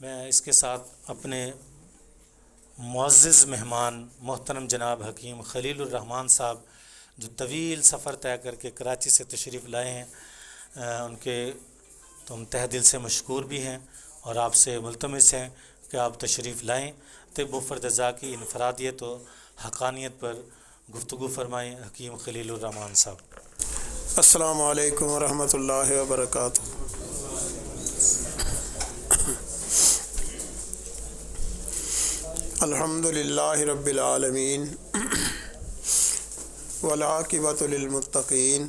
میں اس کے ساتھ اپنے معزز مہمان محترم جناب حکیم خلیل الرحمان صاحب جو طویل سفر طے کر کے کراچی سے تشریف لائے ہیں، ان کے تو ہم تہ دل سے مشکور بھی ہیں اور آپ سے ملتمس ہیں کہ آپ تشریف لائیں، طب و فردزا کی انفرادیت و حقانیت پر گفتگو فرمائیں حکیم خلیل الرحمان صاحب۔ السلام علیکم ورحمۃ اللہ وبرکاتہ۔ الحمد للہ رب العالمین والعاقبۃ للمتقین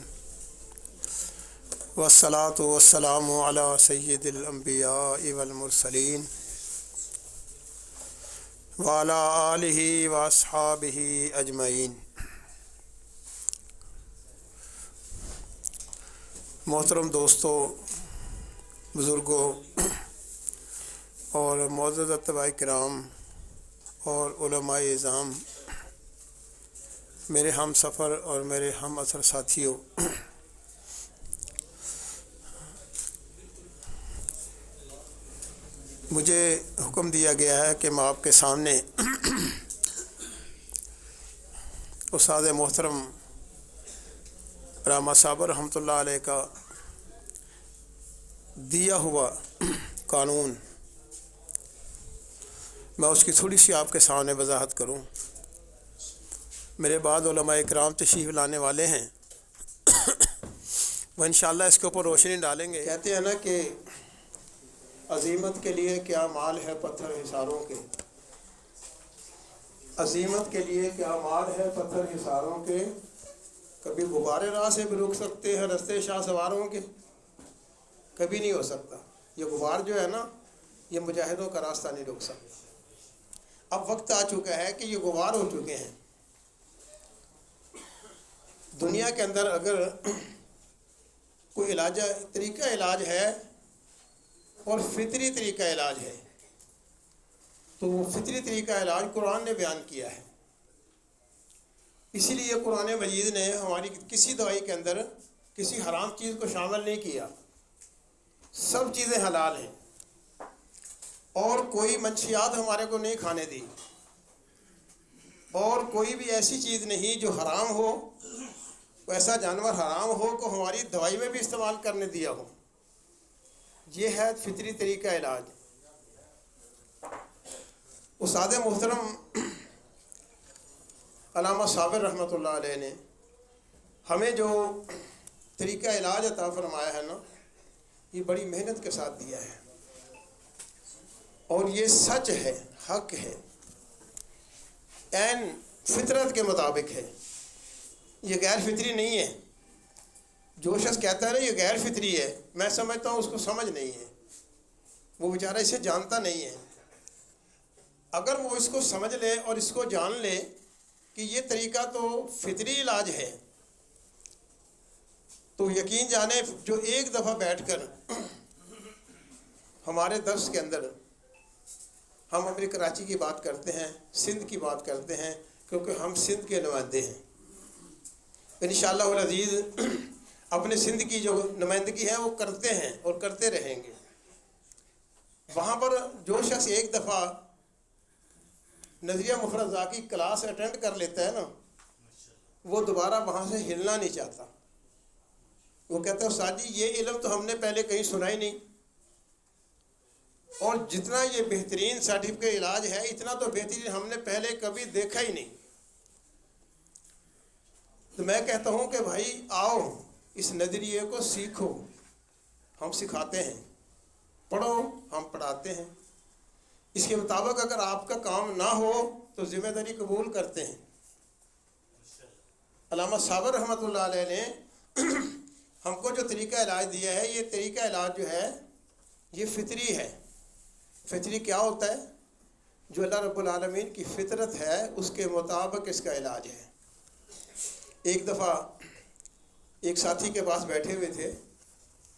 والصلاۃ والسلام علی سید الانبیاء والمرسلین وعلی آلہ واصحابہ اجمعین۔ محترم دوستو، بزرگوں اور معزز اتباع کرام اور علماء اعظام، میرے ہم سفر اور میرے ہم اثر ساتھیوں، مجھے حکم دیا گیا ہے کہ میں آپ کے سامنے استاد محترم علامہ صاحب رحمۃ اللہ علیہ کا دیا ہوا قانون، میں اس کی تھوڑی سی آپ کے سامنے وضاحت کروں۔ میرے بعد علماء اکرام تشریف لانے والے ہیں، وہ انشاءاللہ اس کے اوپر روشنی ڈالیں گے۔ کہتے ہیں نا کہ عزیمت کے لیے کیا مال ہے پتھر حصاروں کے، عزیمت کے لیے کیا مال ہے پتھر حصاروں کے، کبھی غبارے راہ سے بھی رک سکتے ہیں رستے شاہ سواروں کے، کبھی نہیں ہو سکتا۔ یہ غبار جو ہے نا، یہ مجاہدوں کا راستہ نہیں روک سکتا۔ اب وقت آ چکا ہے کہ یہ غبار ہو چکے ہیں۔ دنیا کے اندر اگر کوئی طریقہ علاج ہے اور فطری طریقہ علاج ہے، تو وہ فطری طریقہ علاج قرآن نے بیان کیا ہے۔ اسی لیے قرآن مجید نے ہماری کسی دوائی کے اندر کسی حرام چیز کو شامل نہیں کیا، سب چیزیں حلال ہیں، اور کوئی منشیات ہمارے کو نہیں کھانے دی، اور کوئی بھی ایسی چیز نہیں جو حرام ہو، ایسا جانور حرام ہو کو ہماری دوائی میں بھی استعمال کرنے دیا ہو۔ یہ ہے فطری طریقہ علاج۔ استاد محترم علامہ صابر رحمۃ اللہ علیہ نے ہمیں جو طریقہ علاج عطا فرمایا ہے نا، یہ بڑی محنت کے ساتھ دیا ہے، اور یہ سچ ہے، حق ہے، عین فطرت کے مطابق ہے، یہ غیر فطری نہیں ہے۔ جو شخص کہتا ہے نا یہ غیر فطری ہے، میں سمجھتا ہوں اس کو سمجھ نہیں ہے، وہ بیچارہ اسے جانتا نہیں ہے۔ اگر وہ اس کو سمجھ لے اور اس کو جان لے کہ یہ طریقہ تو فطری علاج ہے، تو یقین جانے جو ایک دفعہ بیٹھ کر ہمارے درس کے اندر ہم اپنی کراچی کی بات کرتے ہیں، سندھ کی بات کرتے ہیں، کیونکہ ہم سندھ کے نمائندے ہیں، انشاءاللہ العزیز اپنے سندھ کی جو نمائندگی ہے وہ کرتے ہیں اور کرتے رہیں گے۔ وہاں پر جو شخص ایک دفعہ نظریہ مفرزہ کی کلاس اٹینڈ کر لیتا ہے نا، وہ دوبارہ وہاں سے ہلنا نہیں چاہتا۔ وہ کہتا ہے استاد جی یہ علم تو ہم نے پہلے کہیں سنا ہی نہیں، اور جتنا یہ بہترین سرٹیفکیٹ علاج ہے اتنا تو بہترین ہم نے پہلے کبھی دیکھا ہی نہیں۔ تو میں کہتا ہوں کہ بھائی آؤ اس نظریے کو سیکھو، ہم سکھاتے ہیں، پڑھو ہم پڑھاتے ہیں، اس کے مطابق اگر آپ کا کام نہ ہو تو ذمہ داری قبول کرتے ہیں۔ علامہ صابر رحمۃ اللہ علیہ نے ہم کو جو طریقہ علاج دیا ہے، یہ طریقہ علاج جو ہے یہ فطری ہے۔ فطری کیا ہوتا ہے؟ جو اللہ رب العالمین کی فطرت ہے اس کے مطابق اس کا علاج ہے۔ ایک دفعہ ایک ساتھی کے پاس بیٹھے ہوئے تھے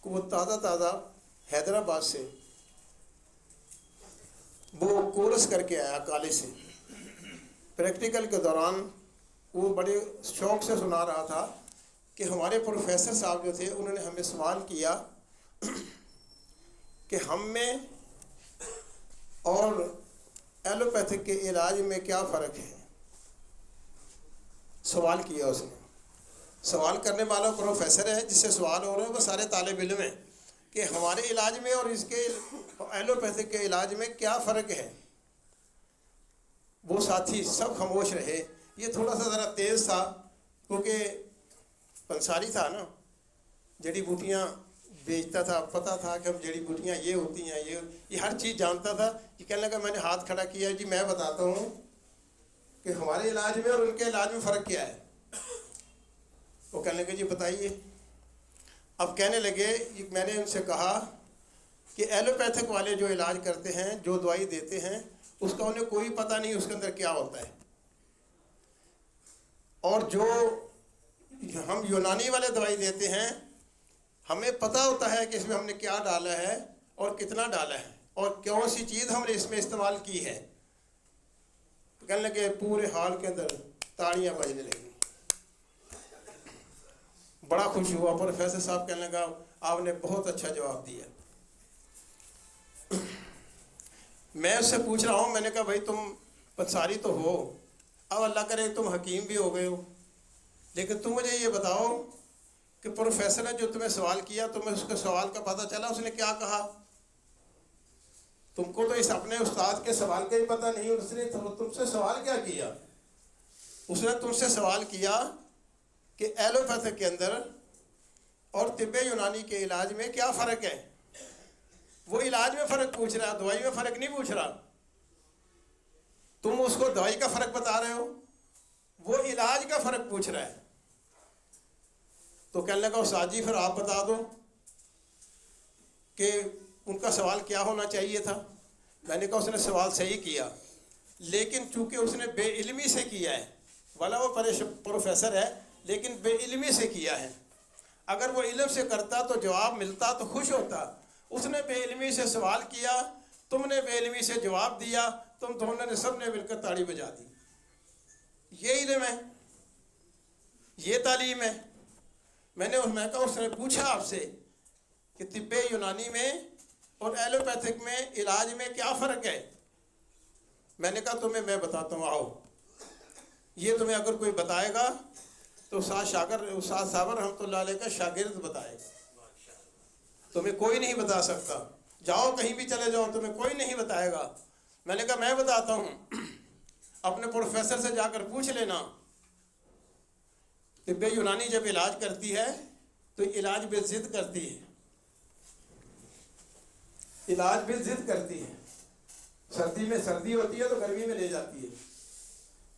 کہ وہ تازہ حیدرآباد سے وہ کورس کر کے آیا کالج سے۔ پریکٹیکل کے دوران وہ بڑے شوق سے سنا رہا تھا کہ ہمارے پروفیسر صاحب جو تھے انہوں نے ہمیں سوال کیا کہ ہم میں ایلوپیتھک کے علاج میں کیا فرق ہے؟ سوال کیا اس نے. سوال کرنے والا پروفیسر ہے، جس سے سوال ہو رہا ہے وہ سارے طالب علم ہیں کہ ہمارے علاج میں اور اس کے ایلوپیتھک کے علاج میں کیا فرق ہے. وہ ساتھی سب خاموش رہے. یہ تھوڑا سا ذرا تیز تھا کیونکہ پنساری تھا نا، جڑی بوٹیاں بیچتا تھا، پتہ تھا کہ ہم جڑی بوٹیاں یہ ہوتی ہیں، یہ ہر چیز جانتا تھا. یہ کہنے لگا میں نے ہاتھ کھڑا کیا، جی میں بتاتا ہوں کہ ہمارے علاج میں اور ان کے علاج میں فرق کیا ہے. وہ کہنے لگے جی بتائیے. اب کہنے لگے، میں نے ان سے کہا کہ ایلوپیتھک والے جو علاج کرتے ہیں، جو دوائی دیتے ہیں، اس کا انہیں کوئی پتہ نہیں اس کے اندر کیا ہوتا ہے. اور جو ہم یونانی والے دوائی دیتے ہیں، ہمیں پتہ ہوتا ہے کہ اس میں ہم نے کیا ڈالا ہے اور کتنا ڈالا ہے اور کون سی چیز ہم نے اس میں استعمال کی ہے. کہنے لگے پورے ہال کے اندر تاڑیاں بجنے لگی. بڑا خوش ہوا. پروفیسر صاحب کہنے لگا آپ نے بہت اچھا جواب دیا. میں اس سے پوچھ رہا ہوں، میں نے کہا بھائی تم پنساری تو ہو، اب اللہ کرے تم حکیم بھی ہو گئے ہو، لیکن تم مجھے یہ بتاؤ کہ پروفیسر نے جو تمہیں سوال کیا، تمہیں اس کے سوال کا پتہ چلا اس نے کیا کہا؟ تم کو تو اس اپنے استاد کے سوال کا ہی پتہ نہیں. اس نے تم سے سوال کیا کیا؟ اس نے تم سے سوال کیا کہ ایلوپیتھک کے اندر اور طب یونانی کے علاج میں کیا فرق ہے. وہ علاج میں فرق پوچھ رہا، دوائی میں فرق نہیں پوچھ رہا. تم اس کو دوائی کا فرق بتا رہے ہو، وہ علاج کا فرق پوچھ رہا ہے. تو کہنے لگا استاد جی پھر آپ بتا دو کہ ان کا سوال کیا ہونا چاہیے تھا. میں نے کہا اس نے سوال صحیح کیا، لیکن چونکہ اس نے بے علمی سے کیا ہے، والا وہ پروفیسر ہے لیکن بے علمی سے کیا ہے. اگر وہ علم سے کرتا تو جواب ملتا تو خوش ہوتا. اس نے بے علمی سے سوال کیا، تم نے بے علمی سے جواب دیا، تم دونوں نے سب نے مل کر تاڑی بجا دی. یہ علم ہے، یہ تعلیم ہے. میں کہا اس نے پوچھا آپ سے کہ طب یونانی میں اور ایلوپیتھک میں علاج میں کیا فرق ہے. میں نے کہا تمہیں میں بتاتا ہوں، آؤ. یہ تمہیں اگر کوئی بتائے گا تو استاد صابر رحمۃ اللہ علیہ کا شاگرد بتائے گا، تمہیں کوئی نہیں بتا سکتا. جاؤ کہیں بھی چلے جاؤ، تمہیں کوئی نہیں بتائے گا. میں نے کہا میں بتاتا ہوں، اپنے پروفیسر سے جا کر پوچھ لینا. طب یونانی جب علاج کرتی ہے تو علاج بالضد کرتی ہے. علاج بالضد کرتی ہے. سردی میں سردی ہوتی ہے تو گرمی میں لے جاتی ہے،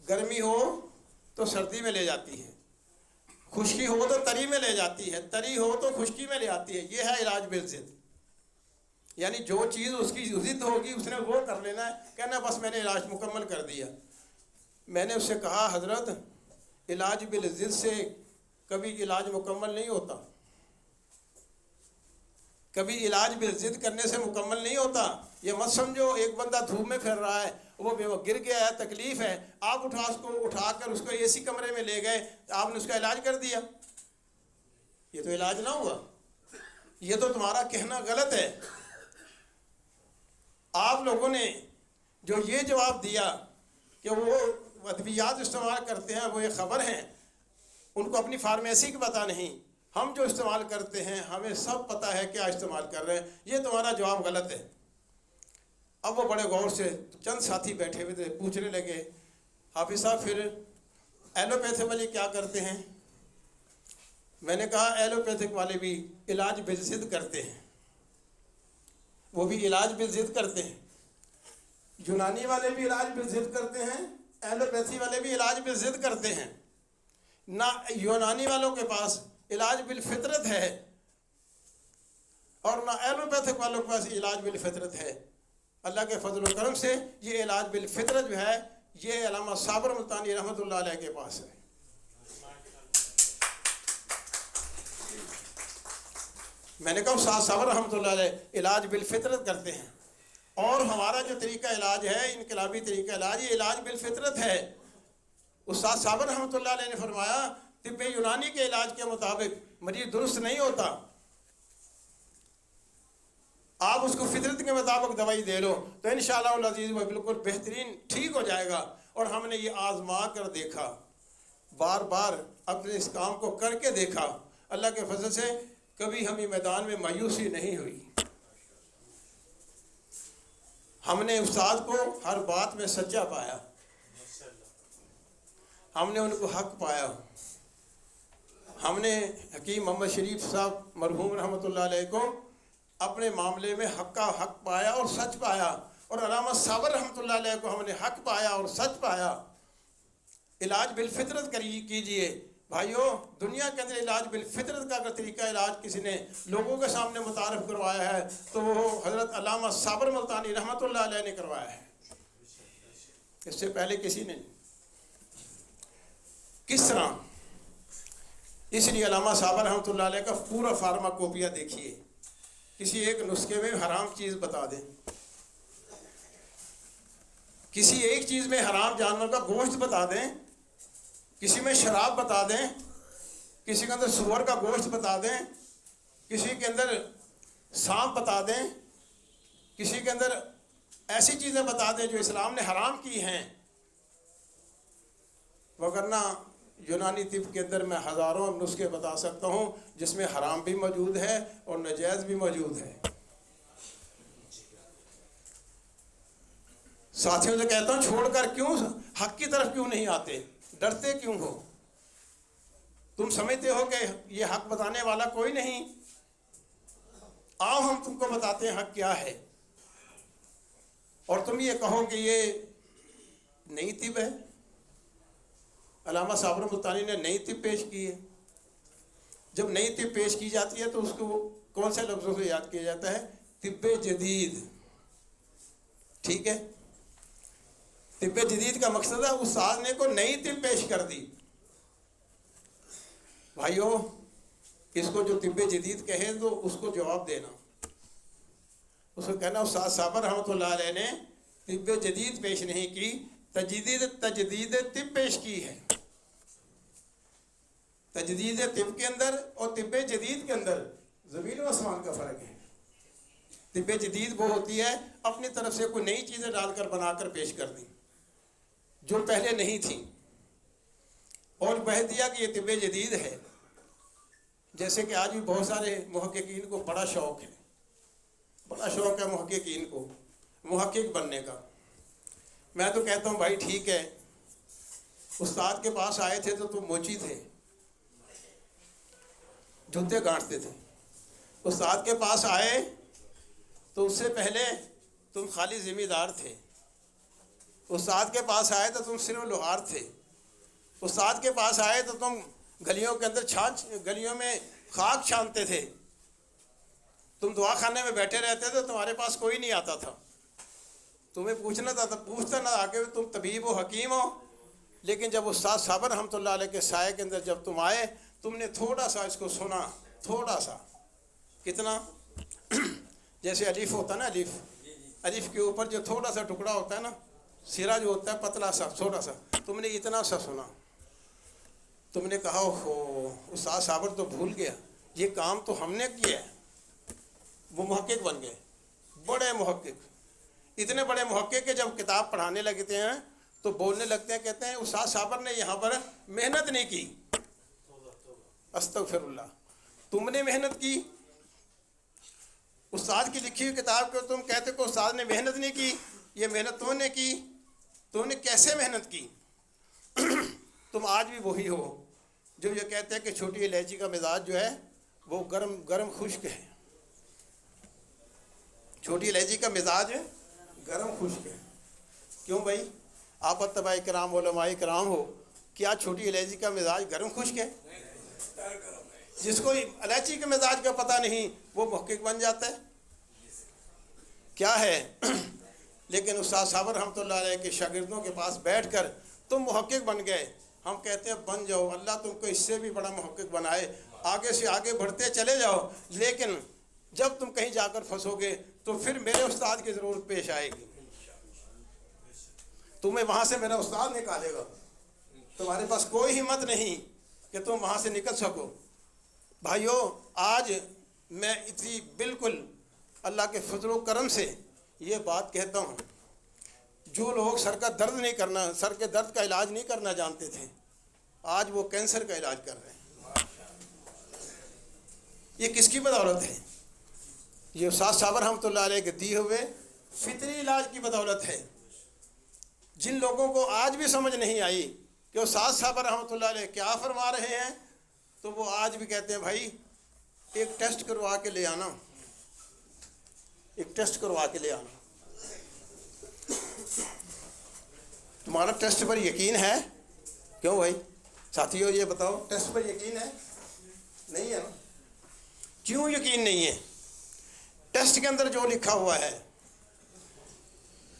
گرمی ہو تو سردی میں لے جاتی ہے، خشکی ہو تو تری میں لے جاتی ہے، تری ہو تو خشکی میں لے آتی ہے. یہ ہے علاج بالضد. یعنی جو چیز اس کی ضد ہوگی اس نے وہ کر لینا ہے، کہنا بس میں نے علاج مکمل کر دیا. میں نے اس سے کہا حضرت علاج بالضد سے کبھی علاج مکمل نہیں ہوتا، کبھی علاج بالضد کرنے سے مکمل نہیں ہوتا. یہ مت سمجھو ایک بندہ دھوپ میں پھر رہا ہے، وہ گر گیا ہے، تکلیف ہے، آپ اٹھا کر اس کو اے سی کمرے میں لے گئے، آپ نے اس کا علاج کر دیا. یہ تو علاج نہ ہوا. یہ تو تمہارا کہنا غلط ہے. آپ لوگوں نے جو یہ جواب دیا کہ وہ ادویات استعمال کرتے ہیں، وہ یہ خبر ہیں، ان کو اپنی فارمیسی کا پتہ نہیں. ہم جو استعمال کرتے ہیں ہمیں سب پتہ ہے کیا استعمال کر رہے ہیں. یہ تمہارا جواب غلط ہے. اب وہ بڑے غور سے، چند ساتھی بیٹھے ہوئے تھے، پوچھنے لگے حافظ صاحب پھر ایلوپیتھک والے کیا کرتے ہیں؟ میں نے کہا ایلوپیتھک والے بھی علاج بالضد کرتے ہیں، وہ بھی علاج بالضد کرتے ہیں. یونانی والے بھی علاج بالضد کرتے ہیں، ایلوپیتھی والے بھی علاج بالضد کرتے ہیں. نہ یونانی والوں کے پاس علاج بالفطرت ہے اور نہ ایلوپیتھک والوں کے پاس علاج بالفطرت ہے. اللہ کے فضل و کرم سے یہ علاج بالفطرت جو ہے یہ علامہ صابر ملتانی رحمۃ اللہ علیہ کے پاس ہے. میں نے کہا استاد صابر رحمۃ اللہ علیہ علاج بالفطرت کرتے ہیں، اور ہمارا جو طریقہ علاج ہے انقلابی طریقہ علاج، یہ علاج بالفطرت ہے. استاد صابر رحمۃ اللہ علیہ نے فرمایا طب یونانی کے علاج کے مطابق مریض درست نہیں ہوتا. آپ اس کو فطرت کے مطابق دوائی دے لو تو انشاءاللہ العزیز وہ بالکل بہترین ٹھیک ہو جائے گا. اور ہم نے یہ آزما کر دیکھا، بار بار اپنے اس کام کو کر کے دیکھا. اللہ کے فضل سے کبھی ہمیں میدان میں مایوسی نہیں ہوئی. ہم نے استاد کو ہر بات میں سچا پایا، ہم نے ان کو حق پایا. ہم نے حکیم محمد شریف صاحب مرحوم رحمۃ اللہ علیہ کو اپنے معاملے میں حق کا حق پایا اور سچ پایا، اور علامہ صابر رحمۃ اللہ علیہ کو ہم نے حق پایا اور سچ پایا. علاج بالفطرت کیجئے بھائیو. دنیا کے اندر علاج بالفطرت کا اگر طریقہ علاج کسی نے لوگوں کے سامنے متعارف کروایا ہے تو وہ حضرت علامہ صابر ملتانی رحمۃ اللہ علیہ نے کروایا ہے، اس سے پہلے کسی نے نہیں. کس طرح؟ اس لیے علامہ صابر رحمۃ اللہ علیہ کا پورا فارماکوپیا دیکھیے. کسی ایک نسخے میں حرام چیز بتا دیں، کسی ایک چیز میں حرام جانور کا گوشت بتا دیں، کسی میں شراب بتا دیں، کسی کے اندر سور کا گوشت بتا دیں، کسی کے اندر سانپ بتا دیں، کسی کے اندر ایسی چیزیں بتا دیں جو اسلام نے حرام کی ہیں. وگرنہ یونانی طب کے اندر میں ہزاروں نسخے بتا سکتا ہوں جس میں حرام بھی موجود ہے اور ناجائز بھی موجود ہے. ساتھیوں سے کہتا ہوں چھوڑ کر کیوں حق کی طرف کیوں نہیں آتے؟ ڈرتے کیوں ہو؟ تم سمجھتے ہو کہ یہ حق بتانے والا کوئی نہیں؟ آؤ ہم تم کو بتاتے ہیں حق کیا ہے، اور تم یہ کہو کہ یہ نئی طب ہے. علامہ صابر ملتانی نے نئی طب پیش کی ہے. جب نئی طب پیش کی جاتی ہے تو اس کو کون سے لفظوں سے یاد کیا جاتا ہے؟ طب جدید. ٹھیک ہے، طب جدید کا مقصد ہے استاد نے کو نئی طب پیش کر دی. بھائیو اس کو جو طب جدید کہے تو اس کو جواب دینا، اس کو کہنا استاد صابر رحمۃ اللہ علیہ نے طب جدید پیش نہیں کی، تجدید طب پیش کی ہے. تجدید طب کے اندر اور طب جدید کے اندر زمین و آسمان کا فرق ہے. طب جدید وہ ہوتی ہے اپنی طرف سے کوئی نئی چیزیں ڈال کر بنا کر پیش کر دی جو پہلے نہیں تھی، اور کہہ دیا کہ یہ طب جدید ہے. جیسے کہ آج بھی بہت سارے محققین کو بڑا شوق ہے محققین کو محقق بننے کا. میں تو کہتا ہوں بھائی ٹھیک ہے، استاد کے پاس آئے تھے تو تم موچی تھے، جوتے گانٹتے تھے. استاد کے پاس آئے تو اس سے پہلے تم خالی ذمہ دار تھے. استاد کے پاس آئے تو تم صرف لوہار تھے. استاد کے پاس آئے تو تم گلیوں کے اندر گلیوں میں خاک چھانتے تھے. تم دعا خانے میں بیٹھے رہتے تھے، تمہارے پاس کوئی نہیں آتا تھا. تمہیں پوچھتا نہ آ کے تم طبیب و حکیم ہو. لیکن جب استاد صابر رحمۃ اللہ علیہ کے سائے کے اندر جب تم آئے، تم نے تھوڑا سا اس کو سنا، تھوڑا سا. کتنا؟ جیسے الف ہوتا نا، الف کے اوپر جو تھوڑا سا ٹکڑا ہوتا ہے نا، سرا جو ہوتا ہے پتلا سا چھوٹا سا، تم نے اتنا سا سنا. تم نے کہا ہو استاد صابر تو بھول گیا، یہ کام تو ہم نے کیا ہے. وہ محقق بن گئے، بڑے محقق، اتنے بڑے محقق کہ جب کتاب پڑھانے لگتے ہیں تو بولنے لگتے ہیں، کہتے ہیں استاد صابر نے یہاں پر محنت نہیں کی. استغفر اللہ، تم نے محنت کی. استاد کی لکھی ہوئی کتاب کو تم کہتے کہ استاد نے محنت نہیں کی. یہ محنت تو نے کی. تو نے کیسے محنت کی؟ تم آج بھی وہی ہو جو یہ کہتے ہیں کہ چھوٹی الائچی کا مزاج جو ہے وہ گرم خشک ہے. چھوٹی الائچی کا مزاج گرم خشک ہے. کیوں بھائی؟ آپ اتباع کرام علماء کرام ہو، کیا چھوٹی الائچی کا مزاج گرم خشک ہے؟ جس کو الائچی کے مزاج کا پتہ نہیں وہ محقق بن جاتا ہے. کیا ہے؟ لیکن استاد صابر رحمۃ اللہ علیہ کے شاگردوں کے پاس بیٹھ کر تم محقق بن گئے. ہم کہتے ہیں بن جاؤ، اللہ تم کو اس سے بھی بڑا محقق بنائے، آگے سے آگے بڑھتے چلے جاؤ. لیکن جب تم کہیں جا کر پھنسو گے تو پھر میرے استاد کی ضرورت پیش آئے گی. تمہیں وہاں سے میرا استاد نکالے گا. تمہارے پاس کوئی ہمت نہیں کہ تم وہاں سے نکل سکو. بھائیو آج میں اتنی بالکل اللہ کے فضل و کرم سے یہ بات کہتا ہوں، جو لوگ سر کا درد نہیں کرنا، سر کے درد کا علاج نہیں کرنا جانتے تھے، آج وہ کینسر کا علاج کر رہے ہیں۔ یہ کس کی بدولت ہے؟ یہ استاد صاحب رحمۃ اللہ علیہ کے دیے ہوئے فطری علاج کی بدولت ہے۔ جن لوگوں کو آج بھی سمجھ نہیں آئی کہ استاد صاحب رحمۃ اللہ علیہ کیا فرما رہے ہیں، تو وہ آج بھی کہتے ہیں بھائی ایک ٹیسٹ کروا کے لے آنا، ایک ٹیسٹ کروا کے لے آنا۔ تمہارا ٹیسٹ پر یقین ہے؟ کیوں بھائی ساتھیوں یہ بتاؤ، ٹیسٹ پر یقین ہے؟ نہیں ہے نا؟ کیوں یقین نہیں ہے؟ ٹیسٹ کے اندر جو لکھا ہوا ہے،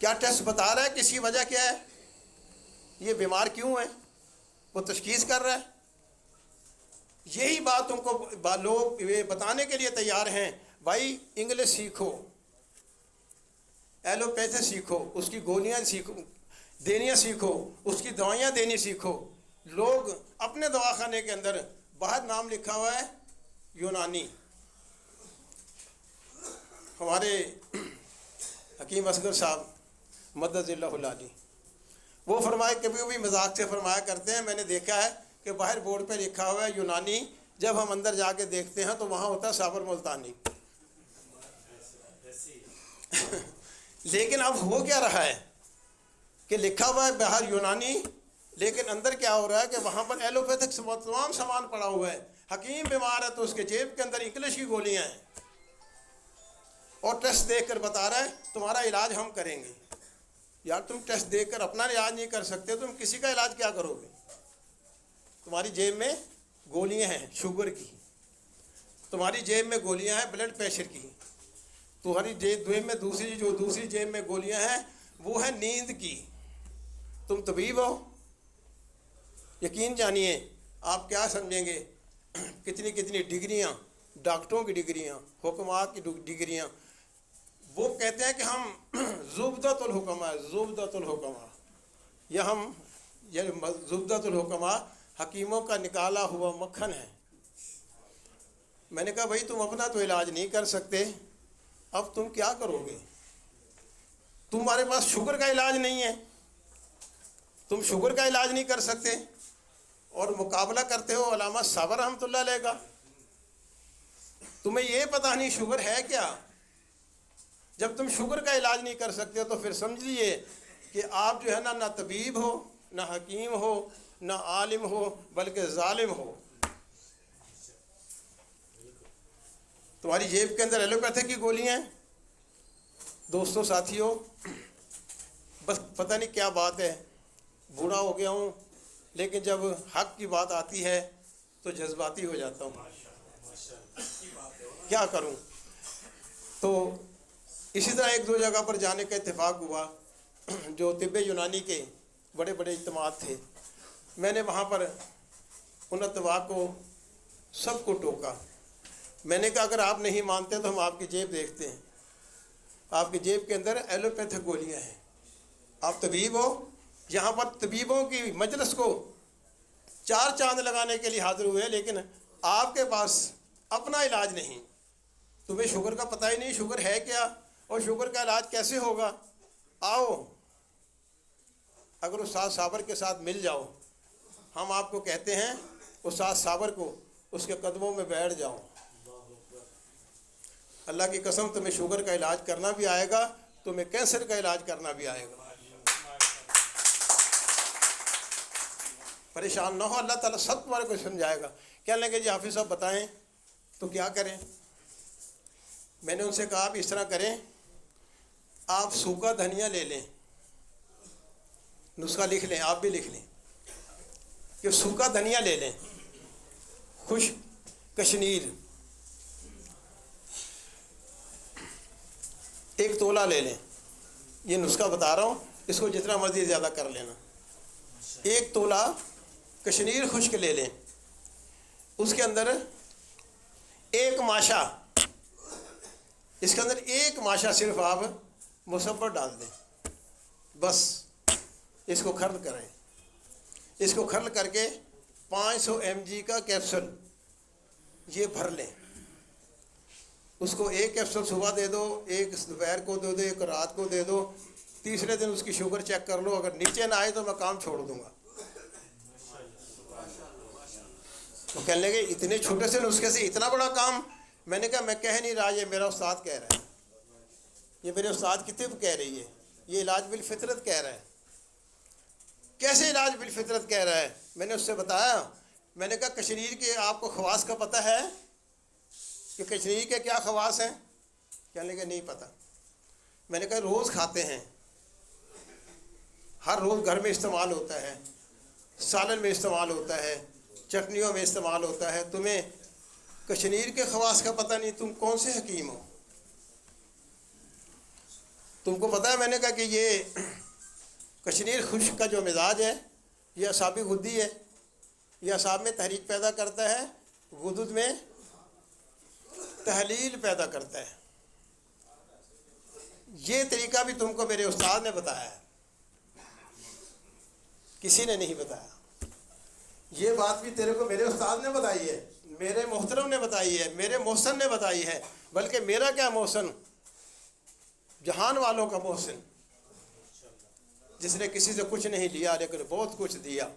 کیا ٹیسٹ بتا رہا ہے کہ اس کی وجہ کیا ہے، یہ بیمار کیوں ہے؟ وہ تشخیص کر رہا ہے؟ یہی بات تم کو لوگ بتانے کے لیے تیار ہیں، بھائی انگلش سیکھو، ایلوپیتھی سیکھو، اس کی گولیاں سیکھو دینیاں سیکھو، اس کی دوائیاں دینی سیکھو۔ لوگ اپنے دواخانے کے اندر باہر نام لکھا ہوا ہے یونانی۔ ہمارے حکیم اصغر صاحب مدد اللہ علی، وہ فرمائے، کبھی کبھی مذاق سے فرمایا کرتے ہیں، میں نے دیکھا ہے کہ باہر بورڈ پہ لکھا ہوا ہے یونانی، جب ہم اندر جا کے دیکھتے ہیں تو وہاں ہوتا ہے صابر ملتانی۔ لیکن اب ہو کیا رہا ہے کہ لکھا ہوا ہے باہر یونانی، لیکن اندر کیا ہو رہا ہے کہ وہاں پر ایلوپیتھک تمام سامان پڑا ہوا ہے۔ حکیم بیمار ہے تو اس کے جیب کے اندر انگلش کی گولیاں ہیں، اور ٹیسٹ دیکھ کر بتا رہا ہے تمہارا علاج ہم کریں گے۔ یار تم ٹیسٹ دیکھ کر اپنا علاج نہیں کر سکتے، تم کسی کا علاج کیا کرو گے؟ تمہاری جیب میں گولیاں ہیں شوگر کی، تمہاری جیب میں گولیاں ہیں بلڈ پریشر کی، تمہاری جیب میں دوسری جیب میں گولیاں ہیں وہ ہے نیند کی۔ تم طبیب ہو، یقین جانیے آپ کیا سمجھیں گے، کتنی کتنی ڈگریاں، ڈاکٹروں کی ڈگریاں، حکمات کی ڈگریاں، وہ کہتے ہیں کہ ہم زبدۃ الحکماء، زبدۃ الحکماء، یہ زبدۃ الحکماء حکیموں کا نکالا ہوا مکھن ہے۔ میں نے کہا بھائی تم اپنا تو علاج نہیں کر سکتے، اب تم کیا کرو گے؟ تمہارے پاس شوگر کا علاج نہیں ہے، تم شوگر کا علاج نہیں کر سکتے، اور مقابلہ کرتے ہو علامہ صابر رحمۃ اللہ علیہ کا۔ تمہیں یہ پتہ نہیں شوگر ہے کیا؟ جب تم شوگر کا علاج نہیں کر سکتے تو پھر سمجھ لیے کہ آپ جو ہے نہ طبیب ہو، نہ حکیم ہو، نہ عالم ہو، بلکہ ظالم ہو۔ تمہاری جیب کے اندر ایلوپیتھی کی گولیاں ہیں۔ دوستوں ساتھیوں، بس پتہ نہیں کیا بات ہے، بوڑھا ہو گیا ہوں، لیکن جب حق کی بات آتی ہے تو جذباتی ہو جاتا ہوں، کیا کروں؟ تو اسی طرح ایک دو جگہ پر جانے کا اتفاق ہوا، جو طب یونانی کے بڑے بڑے اجتماعات تھے۔ میں نے وہاں پر ان اتباع کو سب کو ٹوکا۔ میں نے کہا اگر آپ نہیں مانتے تو ہم آپ کی جیب دیکھتے ہیں، آپ کی جیب کے اندر ایلوپیتھک گولیاں ہیں، آپ طبیب ہو، یہاں پر طبیبوں کی مجلس کو 4 چاند لگانے کے لیے حاضر ہوئے، لیکن آپ کے پاس اپنا علاج نہیں۔ تمہیں شوگر کا پتہ ہی نہیں شوگر ہے کیا، اور شوگر کا علاج کیسے ہوگا؟ آؤ اگر استاد صابر کے ساتھ مل جاؤ، ہم آپ کو کہتے ہیں استاد صابر کو اس کے قدموں میں بیٹھ جاؤ، اللہ کی قسم تمہیں شوگر کا علاج کرنا بھی آئے گا، تمہیں کینسر کا علاج کرنا بھی آئے گا۔ پریشان نہ ہو، اللہ تعالیٰ سب تمہارے کو سمجھائے گا۔ کہنے لگے جی حافظ صاحب بتائیں تو کیا کریں؟ میں نے ان سے کہا آپ اس طرح کریں، آپ سوکھا دھنیا لے لیں، نسخہ لکھ لیں، آپ بھی لکھ لیں کہ سوکھا دھنیا لے لیں، خشک کشمیر 1 تولہ لے لیں، یہ نسخہ بتا رہا ہوں، اس کو جتنا مرضی زیادہ کر لینا۔ 1 تولہ کشمیر خشک لے لیں، اس کے اندر 1 ماشا، اس کے اندر 1 ماشا صرف آپ مصبر ڈال دیں، بس اس کو کھرل کریں، اس کو کھرل کر کے 500 mg کا کیپسول یہ بھر لیں، اس کو ایک کیپسول صبح دے دو، ایک دوپہر کو دے دو، ایک رات کو دے دو، تیسرے دن اس کی شوگر چیک کر لو، اگر نیچے نہ آئے تو میں کام چھوڑ دوں گا۔ وہ کہنے لگے اتنے چھوٹے سے نسخے سے اتنا بڑا کام؟ میں نے کہا میں کہہ نہیں رہا، یہ میرا استاد کہہ رہا ہے، یہ میرے استاد کی طب کہہ رہی ہے، یہ علاج بالفطرت کہہ رہا ہے۔ کیسے علاج بالفطرت کہہ رہا ہے؟ میں نے اس سے بتایا، میں نے کہا کشمیر کے آپ کو خواص کا پتہ ہے کہ کشمیر کے کیا خواص ہیں؟ کہنے لگے نہیں پتہ۔ میں نے کہا روز کھاتے ہیں، ہر روز گھر میں استعمال ہوتا ہے، سالن میں استعمال ہوتا ہے، چٹنیوں میں استعمال ہوتا ہے، تمہیں کشمیر کے خواص کا پتہ نہیں؟ تم کون سے حکیم ہو؟ تم کو پتہ ہے؟ میں نے کہا کہ یہ کشمیر خشک کا جو مزاج ہے یہ اعصابی غدی ہے، یہ اعصاب میں تحریک پیدا کرتا ہے، غدود میں تحلیل پیدا کرتا ہے۔ یہ طریقہ بھی تم کو میرے استاد نے بتایا ہے، کسی نے نہیں بتایا۔ یہ بات بھی تیرے کو میرے استاد نے بتائی ہے، میرے محترم نے بتائی ہے، میرے محسن نے بتائی ہے، بلکہ میرا کیا محسن، جہان والوں کا محسن، جس نے کسی سے کچھ نہیں لیا لیکن بہت کچھ دیا،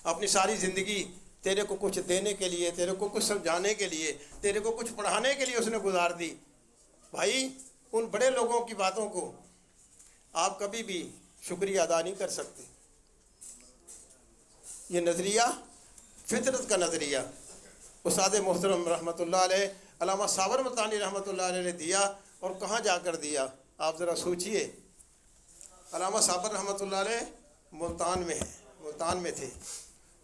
اپنی ساری زندگی تیرے کو کچھ دینے کے لیے، تیرے کو کچھ سمجھانے کے لیے، تیرے کو کچھ پڑھانے کے لیے اس نے گزار دی۔ بھائی ان بڑے لوگوں کی باتوں کو آپ کبھی بھی شکریہ ادا نہیں کر سکتے۔ یہ نظریہ فطرت کا نظریہ استاد محترم رحمۃ اللہ علیہ علامہ صابر ملتانی رحمۃ اللہ علیہ نے دیا، اور کہاں جا کر دیا آپ ذرا سوچئے۔ علامہ صابر رحمۃ اللہ علیہ ملتان میں تھے،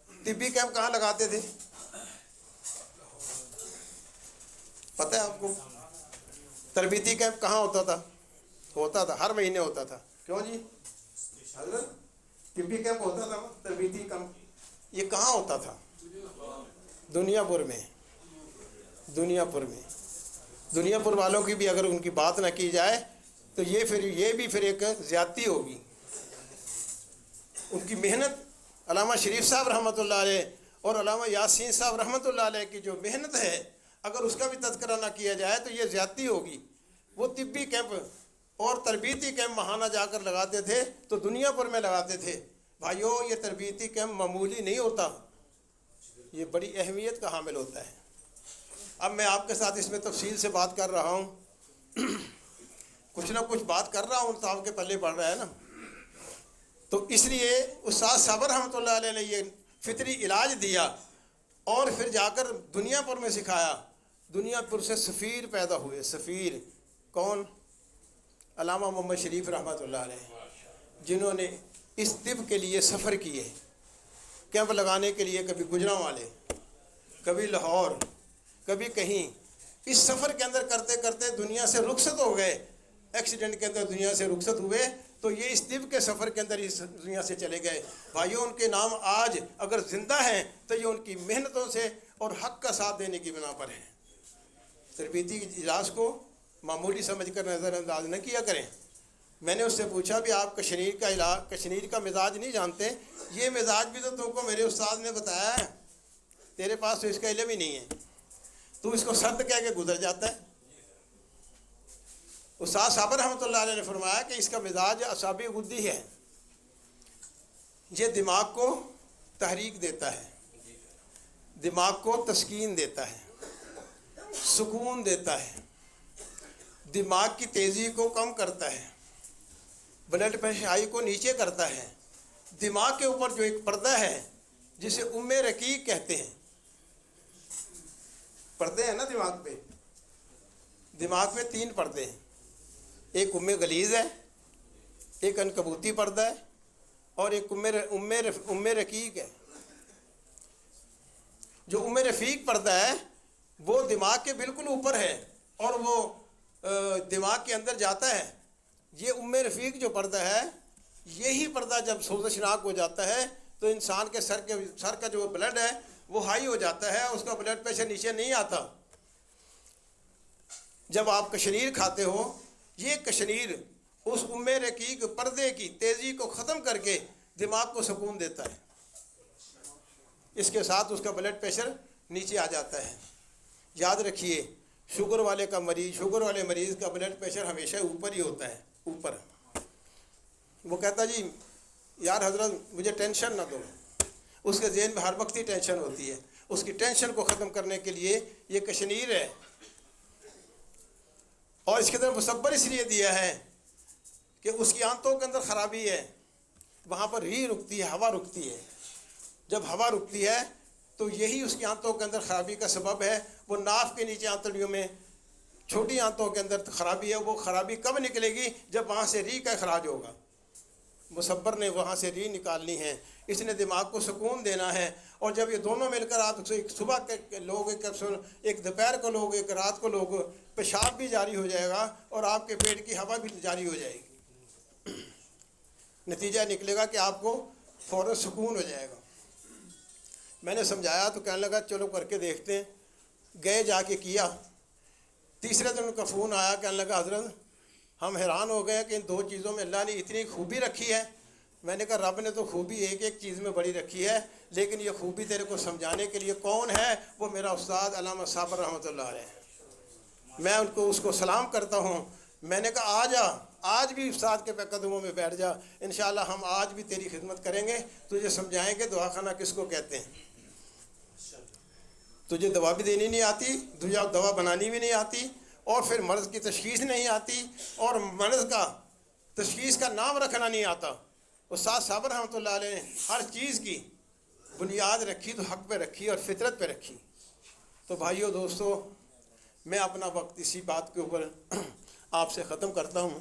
طبی کیمپ کہاں لگاتے تھے پتہ ہے آپ کو؟ تربیتی کیمپ کہاں ہوتا تھا ہر مہینے ہوتا تھا۔ کیوں جی حضرت؟ طبی کیمپ ہوتا تھا، تربیتی کیمپ یہ کہاں ہوتا تھا؟ دنیا پور میں۔ دنیا پور والوں کی بھی اگر ان کی بات نہ کی جائے تو یہ بھی پھر ایک زیادتی ہوگی۔ ان کی محنت، علامہ شریف صاحب رحمۃ اللہ علیہ اور علامہ یاسین صاحب رحمۃ اللہ علیہ کی جو محنت ہے، اگر اس کا بھی تذکرہ نہ کیا جائے تو یہ زیادتی ہوگی۔ وہ طبی کیمپ اور تربیتی کیمپ ماہانہ جا کر لگاتے تھے تو دنیا پور میں لگاتے تھے۔ بھائیو یہ تربیتی کیمپ معمولی نہیں ہوتا، یہ بڑی اہمیت کا حامل ہوتا ہے۔ اب میں آپ کے ساتھ اس میں تفصیل سے بات کر رہا ہوں، کچھ نہ کچھ بات کر رہا ہوں تو آپ کے پلے پڑ رہا ہے نا۔ تو اس لیے استاد صابر رحمۃ اللہ علیہ نے یہ فطری علاج دیا اور پھر جا کر دنیا پور میں سکھایا۔ دنیا پور سے سفیر پیدا ہوئے۔ سفیر کون؟ علامہ محمد شریف رحمۃ اللہ علیہ، جنہوں نے اس طب کے لیے سفر کیے، کیمپ لگانے کے لیے، کبھی گجرانوالے، کبھی لاہور، کبھی کہیں۔ اس سفر کے اندر کرتے کرتے دنیا سے رخصت ہو گئے، ایکسیڈنٹ کے اندر دنیا سے رخصت ہوئے تو یہ اس طب کے سفر کے اندر اس دنیا سے چلے گئے۔ بھائیوں ان کے نام آج اگر زندہ ہیں تو یہ ان کی محنتوں سے اور حق کا ساتھ دینے کی بنا پر ہے۔ تربیتی علاج کو معمولی سمجھ کر نظر انداز نہ کیا کریں۔ میں نے اس سے پوچھا بھی آپ کشمیر کا مزاج نہیں جانتے؟ یہ مزاج بھی تو تم کو میرے استاد نے بتایا ہے، تیرے پاس تو اس کا علم ہی نہیں ہے، تو اس کو سرد کہہ کے گزر جاتا ہے۔ استاد صابر رحمۃ اللہ علیہ نے فرمایا کہ اس کا مزاج اعصابی غدی ہے، یہ دماغ کو تحریک دیتا ہے، دماغ کو تسکین دیتا ہے، سکون دیتا ہے، دماغ کی تیزی کو کم کرتا ہے، بلڈ پریشر ہائی کو نیچے کرتا ہے۔ دماغ کے اوپر جو ایک پردہ ہے جسے ام رقیق کہتے ہیں، پردے ہیں نا دماغ پہ، دماغ میں 3 پردے ہیں، ایک ام غلیظ ہے، ایک عنکبوتی پردہ ہے اور ایک ام رقیق ہے۔ جو ام رفیق پردہ ہے وہ دماغ کے بالکل اوپر ہے اور وہ دماغ کے اندر جاتا ہے۔ یہ ام رفیق جو پردہ ہے، یہی پردہ جب سوزشناک ہو جاتا ہے تو انسان کے سر کا جو بلڈ ہے وہ ہائی ہو جاتا ہے، اس کا بلڈ پریشر نیچے نہیں آتا۔ جب آپ کشنیر کھاتے ہو، یہ کشنیر اس ام رقیق پردے کی تیزی کو ختم کر کے دماغ کو سکون دیتا ہے، اس کے ساتھ اس کا بلڈ پریشر نیچے آ جاتا ہے۔ یاد رکھیے شوگر والے کا مریض، شوگر والے مریض کا بلڈ پریشر ہمیشہ اوپر ہی ہوتا ہے، اوپر۔ وہ کہتا جی یار حضرت مجھے ٹینشن نہ دو، اس کے ذہن میں ہر وقت ہی ٹینشن ہوتی ہے۔ اس کی ٹینشن کو ختم کرنے کے لیے یہ کشنیر ہے، اور اس کے اندر مصبر اس لیے دیا ہے کہ اس کی آنتوں کے اندر خرابی ہے، وہاں پر ری رکتی ہے، ہوا رکتی ہے۔ جب ہوا رکتی ہے تو یہی اس کی آنتوں کے اندر خرابی کا سبب ہے۔ وہ ناف کے نیچے آنتڑیوں میں چھوٹی آنتوں کے اندر خرابی ہے، وہ خرابی کب نکلے گی؟ جب وہاں سے ری کا اخراج ہوگا۔ مصبر نے وہاں سے ری نکالنی ہے، اس نے دماغ کو سکون دینا ہے، اور جب یہ دونوں مل کر آپ ایک صبح کے لوگ، ایک دوپہر کو لوگ، ایک رات کو لوگ، پیشاب بھی جاری ہو جائے گا اور آپ کے پیٹ کی ہوا بھی جاری ہو جائے گی۔ نتیجہ نکلے گا کہ آپ کو فوراً سکون ہو جائے گا۔ میں نے سمجھایا تو کہنے لگا چلو کر کے دیکھتے ہیں۔ گئے، جا کے کیا۔ تیسرے دن ان کا فون آیا، کہنے لگا حضرت ہم حیران ہو گئے کہ ان دو چیزوں میں اللہ نے اتنی خوبی رکھی ہے۔ میں نے کہا رب نے تو خوبی ایک ایک چیز میں بڑی رکھی ہے، لیکن یہ خوبی تیرے کو سمجھانے کے لیے کون ہے؟ وہ میرا استاد علامہ صابر رحمۃ اللہ علیہ۔ میں ان کو، اس کو سلام کرتا ہوں۔ میں نے کہا آ جا، آج بھی استاد کے قدموں میں بیٹھ جا، انشاءاللہ ہم آج بھی تیری خدمت کریں گے، تجھے سمجھائیں گے دعا خانہ کس کو کہتے ہیں۔ تجھے دوا بھی دینی نہیں آتی، تجھے دوا بنانی بھی نہیں آتی، اور پھر مرض کی تشخیص نہیں آتی، اور مرض کا تشخیص کا نام رکھنا نہیں آتا۔ استاد صابر رحمۃ اللہ علیہ نے ہر چیز کی بنیاد رکھی تو حق پہ رکھی اور فطرت پہ رکھی۔ تو بھائیو دوستو، میں اپنا وقت اسی بات کے اوپر آپ سے ختم کرتا ہوں،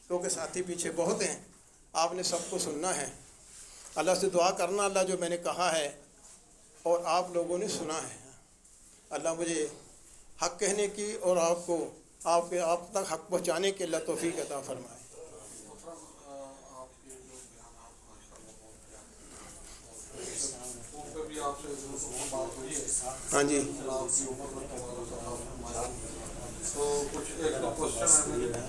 کیونکہ ساتھی پیچھے بہت ہیں، آپ نے سب کو سننا ہے۔ اللہ سے دعا کرنا، اللہ جو میں نے کہا ہے اور آپ لوگوں نے سنا ہے، اللہ مجھے حق کہنے کی اور آپ کو آپ تک حق پہنچانے کے اللہ توفیق عطا فرمائے۔ ہاں جی، تو کچھ ایک دو کوشچن ہے میرے،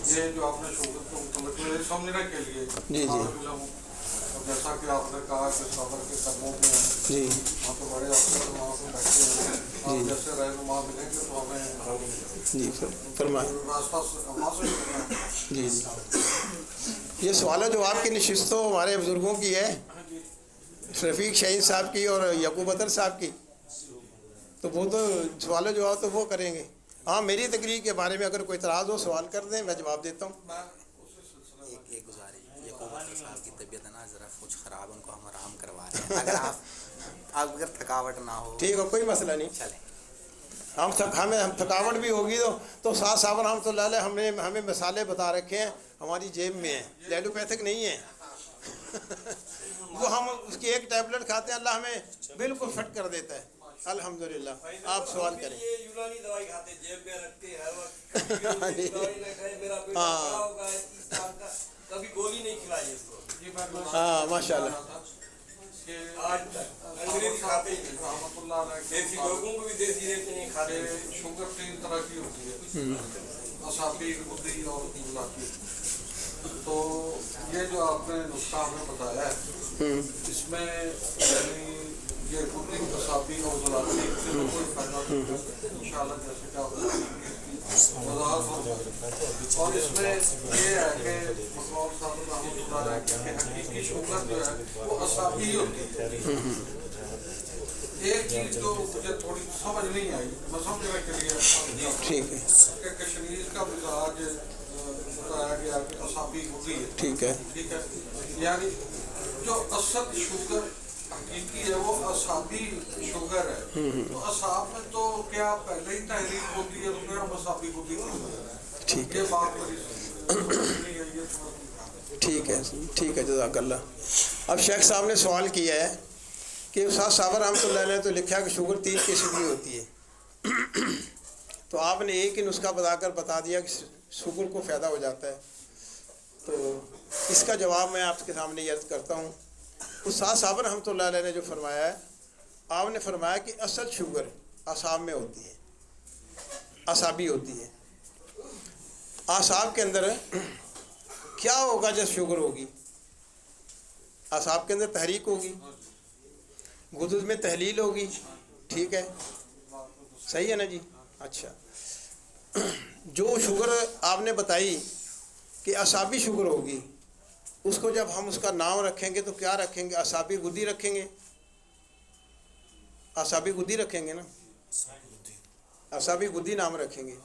یہ جو آپ نے شوگر کو مطلب سمجھنے کے لیے، جی جی جیسا کہ آپ نے کہا کہ صبر کے قدموں میں ہیں، جی وہاں تو بڑے افسر وہاں پہ بیٹھے ہیں، آپ جیسے رہنما ملیں گے تو ہمیں جی فرمائیں۔ راستہ وہاں سے کرنا ہے۔ جی جی، یہ سوال ہے جو آپ کی نشستوں ہمارے بزرگوں کی ہے، رفیق شہین صاحب کی اور یعقوب اتر صاحب کی، تو وہ تو سوال و جواب تو وہ کریں گے۔ ہاں، میری تقریر کے بارے میں اگر کوئی اعتراض ہو سوال کر دیں، میں جواب دیتا ہوں۔ ایک گزارش، یعقوب اتر صاحب کی طبیعت ہے نا ذرا کچھ خراب، ان کو ہم آرام کروا رہے ہیں، اگر آپ اگر تھکاوٹ نہ ہو۔ ٹھیک ہے، کوئی مسئلہ نہیں، چلیں۔ ہم تھکاوٹ بھی ہوگی تو ساتھ صاحب رحمۃ اللہ علیہ ہمیں مثالیں بتا رکھے ہیں، ہماری جیب میں ہیں، لیڈوپیتھک نہیں ہیں۔ وہ ہم اس کی ایک ٹیبلٹ کھاتے ہیں، اللہ ہمیں بالکل فٹ کر دیتا ہے۔ الحمدللہ۔ آپ سوال کریں۔ یہ یونانی دوائی کھاتے ہیں، جیب میں رکھتے ہیں ہر وقت، دوائی نہ کھائے میرا پیٹ خراب ہوگا، 30 سال کا کبھی گولی نہیں کھلائی اس کو۔ ہاں ماشاء اللہ۔ آج تک انگریزی کھاتے ہی نہیں، رحمۃ اللہ علیہ دیسی لوگوں کو بھی دیسی رہتے نہیں کھاتے۔ شوگر 3 طرح کی ہوتی ہے، اعصابی، گردی اور ذاتی۔ تو یہ جو آپ نے نسخہ ہمیں بتایا ہے، اس میں یعنی یہ گردی، اعصابی اور ذاتی سے کوئی فائدہ نہیں ہے انشاءاللہ، جیسے کہ آپ نے وضاحت ہو۔ اور اس میں یہ ہے کہ مقبول صاحب رحمۃ اللہ علیہ کہ حقیقی شوگر جو ہے وہ اعصابی ہی ہوتی ہے۔ ایک چیز جو مجھے تھوڑی سمجھ نہیں آئی، میں سمجھنے کے لیے ٹھیک ہے، کہ کشمیر کا مزاج بتایا گیا کہ اعصابی ہوتی ہے، ٹھیک ہے، ٹھیک ہے، یعنی جو اصل شوگر حقیقی ہے وہ اعصابی شوگر ہے۔ تو اعصاب میں تو کیا پہلے ہی تحریک ہوتی ہے تو پھر ہم اعصابی ہوتی ہے؟ ٹھیک ہے، یہ بات بڑی نہیں ہے، یہ تھوڑا ٹھیک ہے، ٹھیک ہے، جزاک اللہ۔ اب شیخ صاحب نے سوال کیا ہے کہ استاد صابر رحمۃ اللہ علیہ نے تو لکھا کہ شوگر 3 قسم کی ہوتی ہے، تو آپ نے ایک ہی نسخہ بتا دیا کہ شوگر کو فائدہ ہو جاتا ہے۔ تو اس کا جواب میں آپ کے سامنے یہ عرض کرتا ہوں۔ استاد صابر رحمۃ اللہ علیہ نے جو فرمایا ہے، آپ نے فرمایا کہ اصل شوگر اعصاب میں ہوتی ہے، اعصابی ہوتی ہے۔ اعصاب کے اندر کیا ہوگا جب شوگر ہوگی؟ اعصاب کے اندر تحریک ہوگی، غدود میں تحلیل ہوگی، ٹھیک ہے، صحیح ہے نا جی. اچھا, جو شوگر آپ نے بتائی کہ اعصابی شوگر ہوگی, اس کو جب ہم اس کا نام رکھیں گے تو کیا رکھیں گے؟ اعصابی گدی رکھیں گے. اعصابی گدی رکھیں گے نا, اعصابی گدی نام رکھیں گے.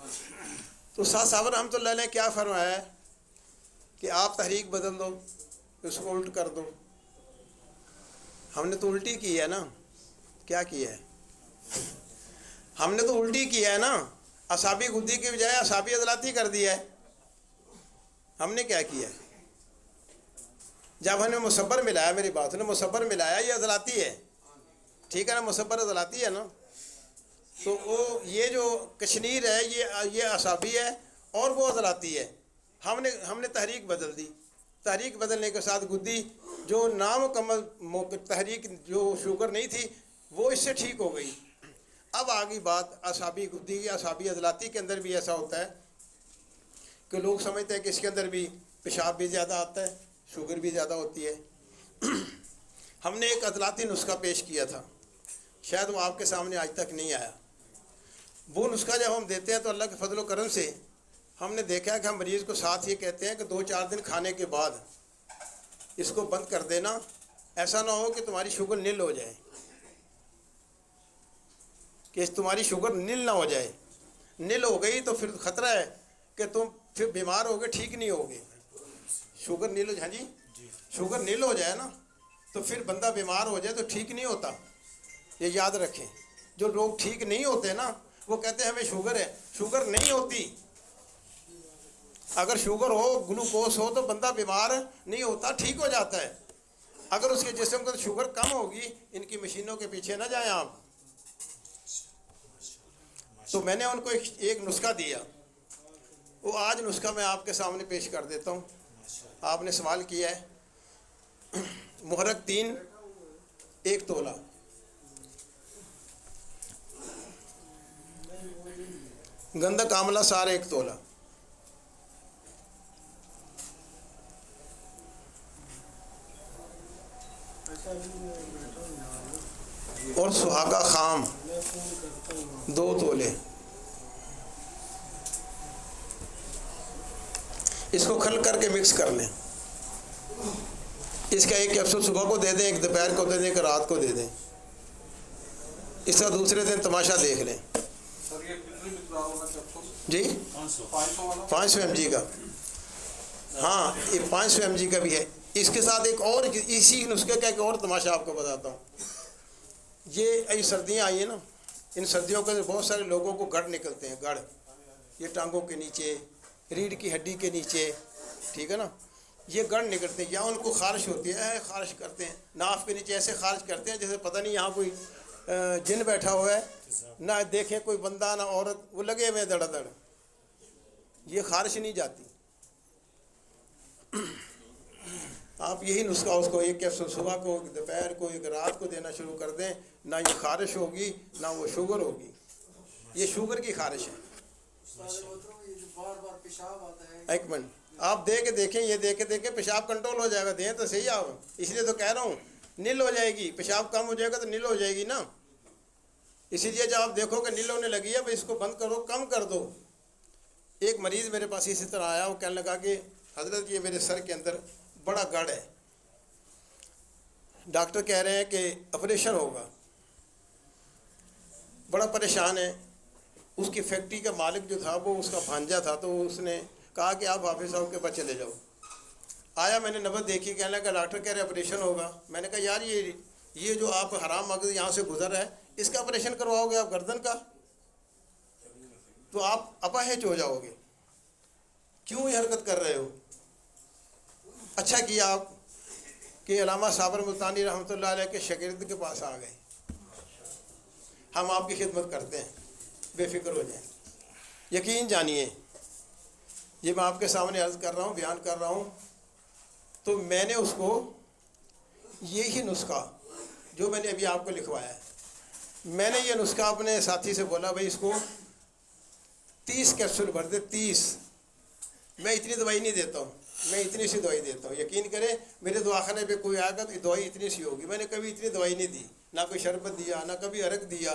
تو استاد صاحب رحمۃ اللہ علیہ کیا فرمایا ہے کہ آپ تحریک بدل دو, اس کو الٹ کر دو. ہم نے تو الٹی کی ہے نا. کیا کیا ہے؟ ہم نے تو الٹی کیا ہے نا. اعصابی گدی کی بجائے اعصابی عضلاتی کر دیا ہے. ہم نے کیا کیا ہے؟ جب ہمیں مصبر ملایا, میری بات نے مصبر ملایا, یہ عضلاتی ہے, ٹھیک ہے نا, مصبر عضلاتی ہے نا. تو وہ یہ جو کشنیر ہے یہ اعصابی ہے اور وہ عضلاتی ہے. ہم نے تحریک بدل دی. تحریک بدلنے کے ساتھ گدی جو نامکمل تحریک جو شوگر نہیں تھی وہ اس سے ٹھیک ہو گئی. اب آگئی بات اعصابی گدی کی. اعصابی عضلاتی کے اندر بھی ایسا ہوتا ہے کہ لوگ سمجھتے ہیں کہ اس کے اندر بھی پیشاب بھی زیادہ آتا ہے, شوگر بھی زیادہ ہوتی ہے. ہم نے ایک عضلاتی نسخہ پیش کیا تھا, شاید وہ آپ کے سامنے آج تک نہیں آیا. وہ نسخہ جب ہم دیتے ہیں تو اللہ کے فضل و کرم سے ہم نے دیکھا ہے کہ ہم مریض کو ساتھ یہ کہتے ہیں کہ 2-4 دن کھانے کے بعد اس کو بند کر دینا, ایسا نہ ہو کہ تمہاری شوگر نل ہو جائے, کہ تمہاری شوگر نل نہ ہو جائے. نل ہو گئی تو پھر خطرہ ہے کہ تم پھر بیمار ہوگے, ٹھیک نہیں ہوگے. شوگر نل ہو جائے, جی شوگر نل ہو جائے نا تو پھر بندہ بیمار ہو جائے تو ٹھیک نہیں ہوتا. یہ یاد رکھیں. جو لوگ ٹھیک نہیں ہوتے نا وہ کہتے ہیں ہمیں شوگر ہے. شوگر نہیں ہوتی. اگر شوگر ہو, گلوکوز ہو تو بندہ بیمار نہیں ہوتا, ٹھیک ہو جاتا ہے. اگر اس کے جسم کا شوگر کم ہوگی, ان کی مشینوں کے پیچھے نہ جائیں آپ. تو میں نے ان کو ایک نسخہ دیا, وہ آج نسخہ میں آپ کے سامنے پیش کر دیتا ہوں. آپ نے سوال کیا ہے محرک 3 1 تولہ, گندک آملہ سار 1 تولہ, اور سہاگا خام 2 تولے. اس کو کھل کر کے مکس کر لیں. اس کا ایک کیپسول صبح کو دے دیں, ایک دوپہر کو دے دیں, ایک رات کو دے دیں. اس کا دوسرے دن تماشا دیکھ لیں. سر یہ کتنی مقدار ہونا کیپسول؟ جی 500 mg کا. ہاں یہ 500 mg کا بھی ہے. اس کے ساتھ ایک اور اسی نسخے کا ایک اور تماشا آپ کو بتاتا ہوں. یہ سردیاں آئی ہیں نا, ان سردیوں کے بہت سارے لوگوں کو گڑھ نکلتے ہیں. گڑھ یہ ٹانگوں کے نیچے, ریڑھ کی ہڈی کے نیچے, ٹھیک ہے نا, یہ گڑھ نکلتے ہیں. یا ان کو خارش ہوتی ہے, خارش کرتے ہیں ناف کے نیچے, ایسے خارش کرتے ہیں جیسے پتہ نہیں یہاں کوئی جن بیٹھا ہوا ہے, نہ دیکھیں کوئی بندہ نہ عورت, وہ لگے ہوئے دڑ دڑ, یہ خارش نہیں جاتی. آپ یہی نسخہ اس کو ایک کیپسول صبح کو, ایک دوپہر کو, ایک رات کو دینا شروع کر دیں. نہ یہ خارش ہوگی نہ وہ شوگر ہوگی. یہ شوگر کی خارش ہے. ایک منٹ آپ دے کے دیکھیں, یہ دے کے دیکھیں, پیشاب کنٹرول ہو جائے گا. دیں تو صحیح آپ, اس لیے تو کہہ رہا ہوں نل ہو جائے گی. پیشاب کم ہو جائے گا تو نل ہو جائے گی نا. اسی لیے جب آپ دیکھو کہ نل ہونے لگی ہے, بھائی اس کو بند کرو, کم کر دو. ایک مریض میرے پاس اسی طرح آیا, وہ کہنے لگا کہ حضرت یہ میرے سر کے اندر بڑا گڑھ ہے, ڈاکٹر کہہ رہے ہیں کہ آپریشن ہوگا. بڑا پریشان ہے. اس کی فیکٹری کا مالک جو تھا وہ اس کا بھانجا تھا, تو اس نے کہا کہ آپ حافظ صاحب کے پاس چلے جاؤ. آیا, میں نے نبض دیکھی, کہنے لگا ڈاکٹر کہہ رہے آپریشن ہوگا. میں نے کہا یار یہ جو آپ حرام مغز یہاں سے گزر رہا ہے, اس کا آپریشن کرواؤ گے آپ گردن کا, تو آپ اپاہج ہو جاؤ گے. کیوں یہ حرکت کر رہے ہو؟ اچھا کیا آپ کہ علامہ صابر ملتانی رحمۃ اللہ علیہ کے شاگرد کے پاس آ گئے. ہم آپ کی خدمت کرتے ہیں, بے فکر ہو جائیں. یقین جانیے, یہ میں آپ کے سامنے عرض کر رہا ہوں, بیان کر رہا ہوں. تو میں نے اس کو یہی نسخہ جو میں نے ابھی آپ کو لکھوایا ہے, میں نے یہ نسخہ اپنے ساتھی سے بولا بھائی اس کو 30 کیپسول بھر دے. 30. میں اتنی دوائی نہیں دیتا ہوں, میں اتنی سی دوائی دیتا ہوں. یقین کریں میرے دواخانے پہ کوئی آئے گا تو دوائی اتنی سی ہوگی. میں نے کبھی اتنی دوائی نہیں دی, نہ کوئی شربت دیا, نہ کبھی عرق دیا.